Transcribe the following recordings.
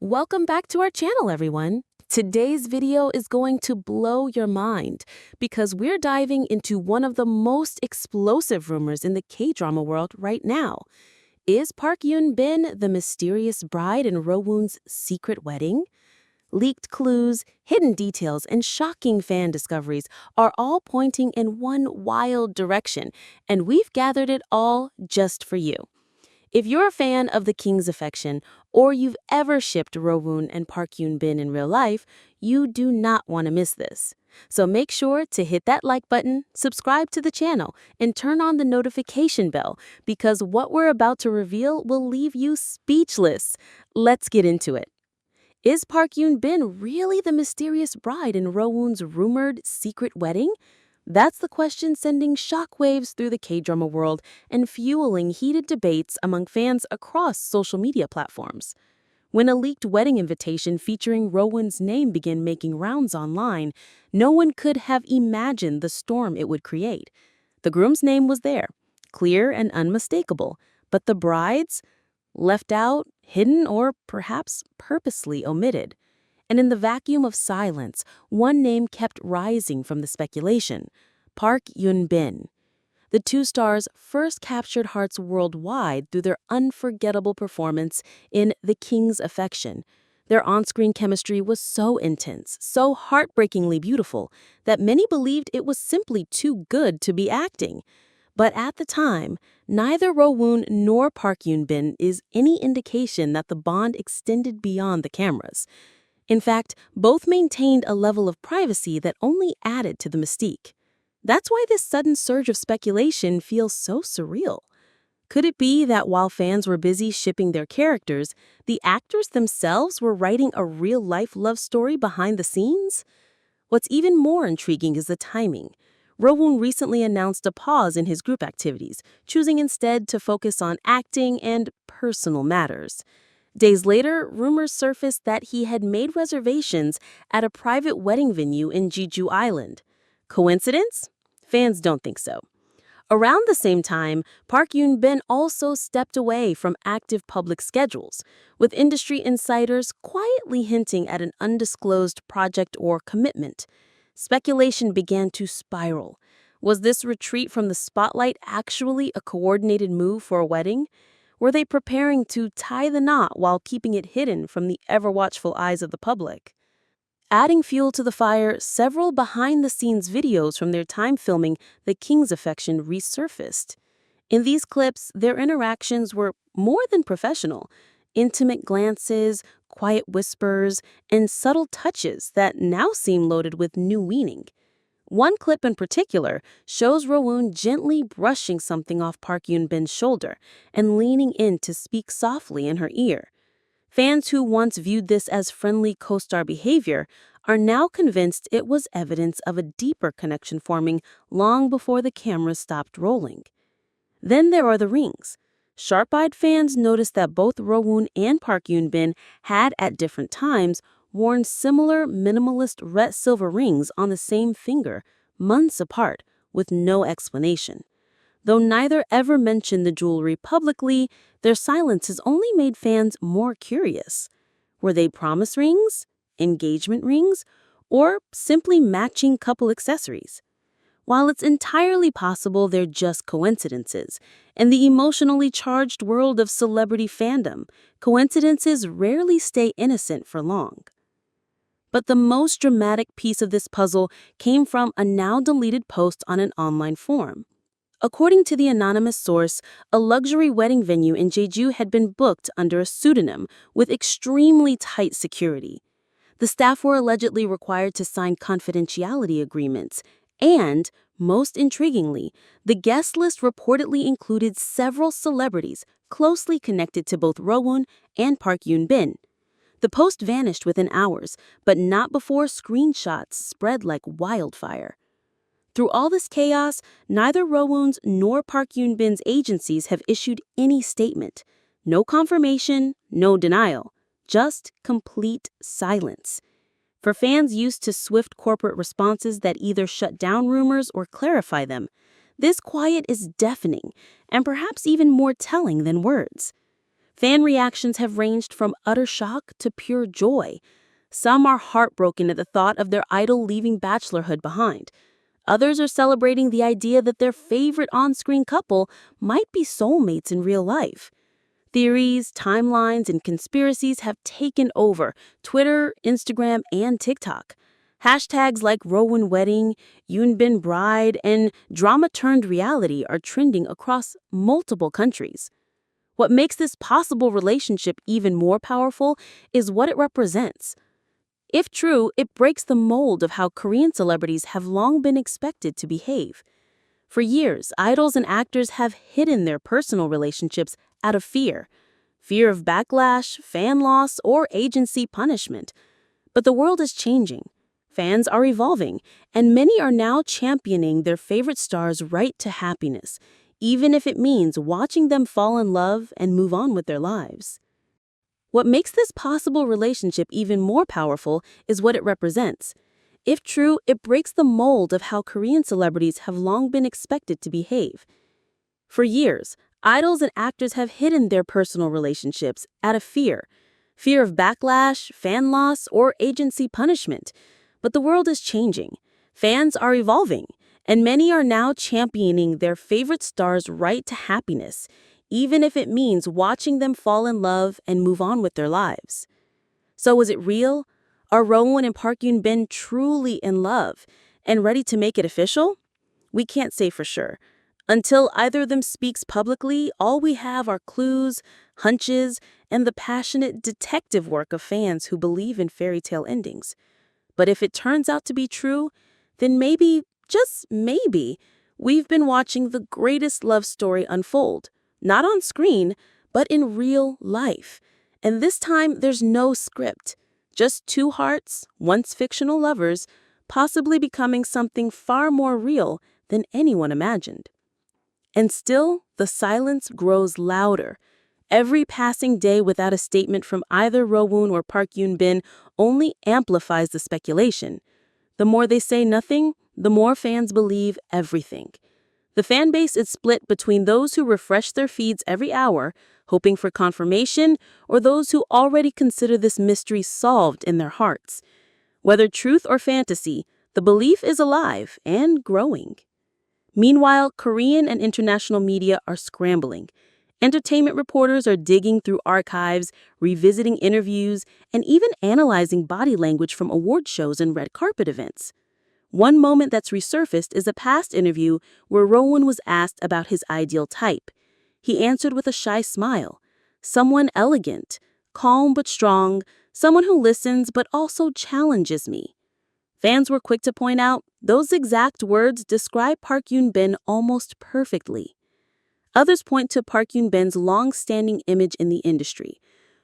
Welcome back to our channel, everyone. Today's video is going to blow your mind because we're diving into one of the most explosive rumors in the K-drama world right now. Is Park Yoon-bin the mysterious bride in Rowoon's secret wedding? Leaked clues, hidden details, and shocking fan discoveries are all pointing in one wild direction, and we've gathered it all just for you. If you're a fan of the King's Affection, or you've ever shipped Rowoon and Park Yoon-bin in real life, you do not want to miss this. So make sure to hit that like button, subscribe to the channel, and turn on the notification bell, because what we're about to reveal will leave you speechless. Let's get into it. Is Park Yoon-bin really the mysterious bride in Rowoon's rumored secret wedding? That's the question sending shockwaves through the K-drama world and fueling heated debates among fans across social media platforms. When a leaked wedding invitation featuring Rowoon's name began making rounds online, no one could have imagined the storm it would create. The groom's name was there, clear and unmistakable, but the bride's? Left out, hidden, or perhaps purposely omitted. And in the vacuum of silence, one name kept rising from the speculation: Park Yoon-bin. The two stars first captured hearts worldwide through their unforgettable performance in The King's Affection. Their on-screen chemistry was so intense, so heartbreakingly beautiful, that many believed it was simply too good to be acting. But at the time, neither Rowoon nor Park Yoon-bin is any indication that the bond extended beyond the cameras. In fact, both maintained a level of privacy that only added to the mystique. That's why this sudden surge of speculation feels so surreal. Could it be that while fans were busy shipping their characters, the actors themselves were writing a real-life love story behind the scenes? What's even more intriguing is the timing. Rowoon recently announced a pause in his group activities, choosing instead to focus on acting and personal matters. Days later, rumors surfaced that he had made reservations at a private wedding venue in Jeju Island. Coincidence? Fans don't think so. Around the same time, Park Yoon-bin also stepped away from active public schedules, with industry insiders quietly hinting at an undisclosed project or commitment. Speculation began to spiral. Was this retreat from the spotlight actually a coordinated move for a wedding? Were they preparing to tie the knot while keeping it hidden from the ever-watchful eyes of the public? Adding fuel to the fire, several behind-the-scenes videos from their time filming The King's Affection resurfaced. In these clips, their interactions were more than professional: intimate glances, quiet whispers, and subtle touches that now seem loaded with new meaning. One clip in particular shows Rowoon gently brushing something off Park Yoon-bin's shoulder and leaning in to speak softly in her ear. Fans who once viewed this as friendly co-star behavior are now convinced it was evidence of a deeper connection forming long before the cameras stopped rolling. Then there are the rings. Sharp-eyed fans noticed that both Rowoon and Park Yoon-bin had, at different times, worn similar minimalist red silver rings on the same finger, months apart, with no explanation. Though neither ever mentioned the jewelry publicly, their silence has only made fans more curious. Were they promise rings, engagement rings, or simply matching couple accessories? While it's entirely possible they're just coincidences, in the emotionally charged world of celebrity fandom, coincidences rarely stay innocent for long. But the most dramatic piece of this puzzle came from a now-deleted post on an online forum. According to the anonymous source, a luxury wedding venue in Jeju had been booked under a pseudonym with extremely tight security. The staff were allegedly required to sign confidentiality agreements, and, most intriguingly, the guest list reportedly included several celebrities closely connected to both Rowoon and Park Yoon-bin. The post vanished within hours, but not before screenshots spread like wildfire. Through all this chaos, neither Rowoon's nor Park Yoon-bin's agencies have issued any statement. No confirmation, no denial, just complete silence. For fans used to swift corporate responses that either shut down rumors or clarify them, this quiet is deafening and perhaps even more telling than words. Fan reactions have ranged from utter shock to pure joy. Some are heartbroken at the thought of their idol leaving bachelorhood behind. Others are celebrating the idea that their favorite on-screen couple might be soulmates in real life. Theories, timelines, and conspiracies have taken over Twitter, Instagram, and TikTok. Hashtags like Rowoon Wedding, Yoonbin Bride, and Drama Turned Reality are trending across multiple countries. What makes this possible relationship even more powerful is what it represents. If true, it breaks the mold of how Korean celebrities have long been expected to behave. For years, idols and actors have hidden their personal relationships out of fear of backlash, fan loss, or agency punishment. But the world is changing. Fans are evolving, and many are now championing their favorite stars' right to happiness, even if it means watching them fall in love and move on with their lives. What makes this possible relationship even more powerful is what it represents. If true, it breaks the mold of how Korean celebrities have long been expected to behave. For years, idols and actors have hidden their personal relationships out of fear of backlash, fan loss, or agency punishment. But the world is changing. Fans are evolving, and many are now championing their favorite stars' right to happiness, even if it means watching them fall in love and move on with their lives. So is it real? Are Rowoon and Park Yoon-bin truly in love and ready to make it official? We can't say for sure. Until either of them speaks publicly, all we have are clues, hunches, and the passionate detective work of fans who believe in fairy tale endings. But if it turns out to be true, then maybe, just maybe, we've been watching the greatest love story unfold, not on screen, but in real life. And this time, there's no script. Just two hearts, once fictional lovers, possibly becoming something far more real than anyone imagined. And still, the silence grows louder. Every passing day without a statement from either Rowoon or Park Yoon-bin only amplifies the speculation. The more they say nothing, the more fans believe everything. The fan base is split between those who refresh their feeds every hour, hoping for confirmation, or those who already consider this mystery solved in their hearts. Whether truth or fantasy, the belief is alive and growing. Meanwhile, Korean and international media are scrambling. Entertainment reporters are digging through archives, revisiting interviews, and even analyzing body language from award shows and red carpet events. One moment that's resurfaced is a past interview where Rowoon was asked about his ideal type. He answered with a shy smile. Someone elegant, calm but strong, someone who listens but also challenges me. Fans were quick to point out those exact words describe Park Yoon-bin almost perfectly. Others point to Park Yoon-bin's long-standing image in the industry.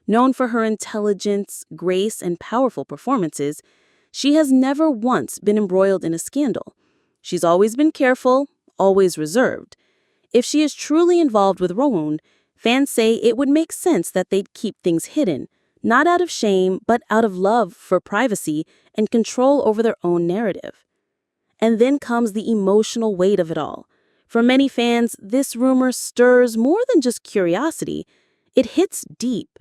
Known for her intelligence, grace, and powerful performances, she has never once been embroiled in a scandal. She's always been careful, always reserved. If she is truly involved with Rowoon, fans say it would make sense that they'd keep things hidden, not out of shame, but out of love for privacy and control over their own narrative. And then comes the emotional weight of it all. For many fans, this rumor stirs more than just curiosity. It hits deep.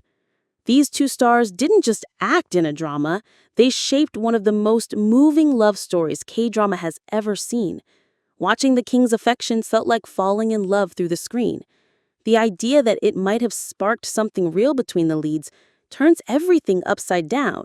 These two stars didn't just act in a drama, they shaped one of the most moving love stories K-drama has ever seen. Watching the king's affection felt like falling in love through the screen. The idea that it might have sparked something real between the leads turns everything upside down.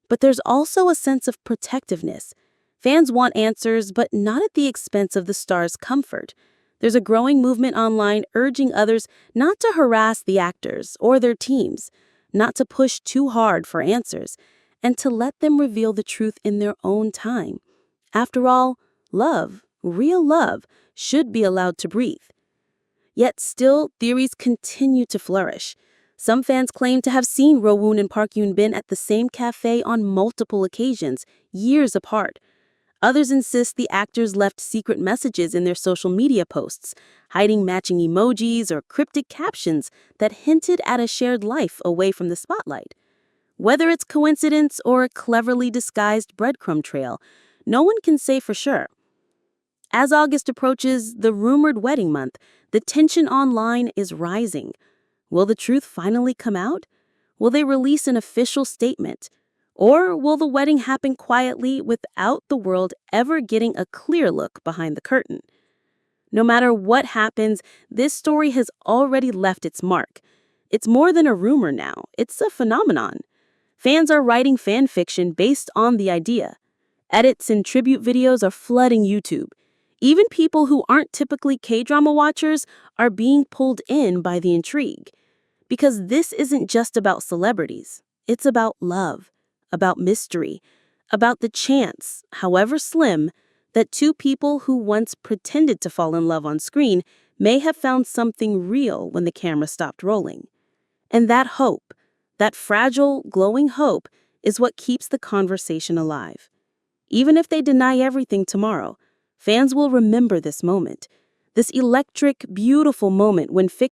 But there's also a sense of protectiveness. Fans want answers, but not at the expense of the stars' comfort. There's a growing movement online urging others not to harass the actors or their teams, not to push too hard for answers, and to let them reveal the truth in their own time. After all, love, real love, should be allowed to breathe. Yet still, theories continue to flourish. Some fans claim to have seen Rowoon and Park Yoon-bin at the same cafe on multiple occasions, years apart. Others insist the actors left secret messages in their social media posts, hiding matching emojis or cryptic captions that hinted at a shared life away from the spotlight. Whether it's coincidence or a cleverly disguised breadcrumb trail, no one can say for sure. As August approaches the rumored wedding month, the tension online is rising. Will the truth finally come out? Will they release an official statement? Or will the wedding happen quietly without the world ever getting a clear look behind the curtain? No matter what happens, this story has already left its mark. It's more than a rumor now, it's a phenomenon. Fans are writing fan fiction based on the idea. Edits and tribute videos are flooding YouTube. Even people who aren't typically K-drama watchers are being pulled in by the intrigue. Because this isn't just about celebrities. It's about love, about mystery, about the chance, however slim, that two people who once pretended to fall in love on screen may have found something real when the camera stopped rolling. And that hope, that fragile, glowing hope, is what keeps the conversation alive. Even if they deny everything tomorrow, fans will remember this moment, this electric, beautiful moment when fiction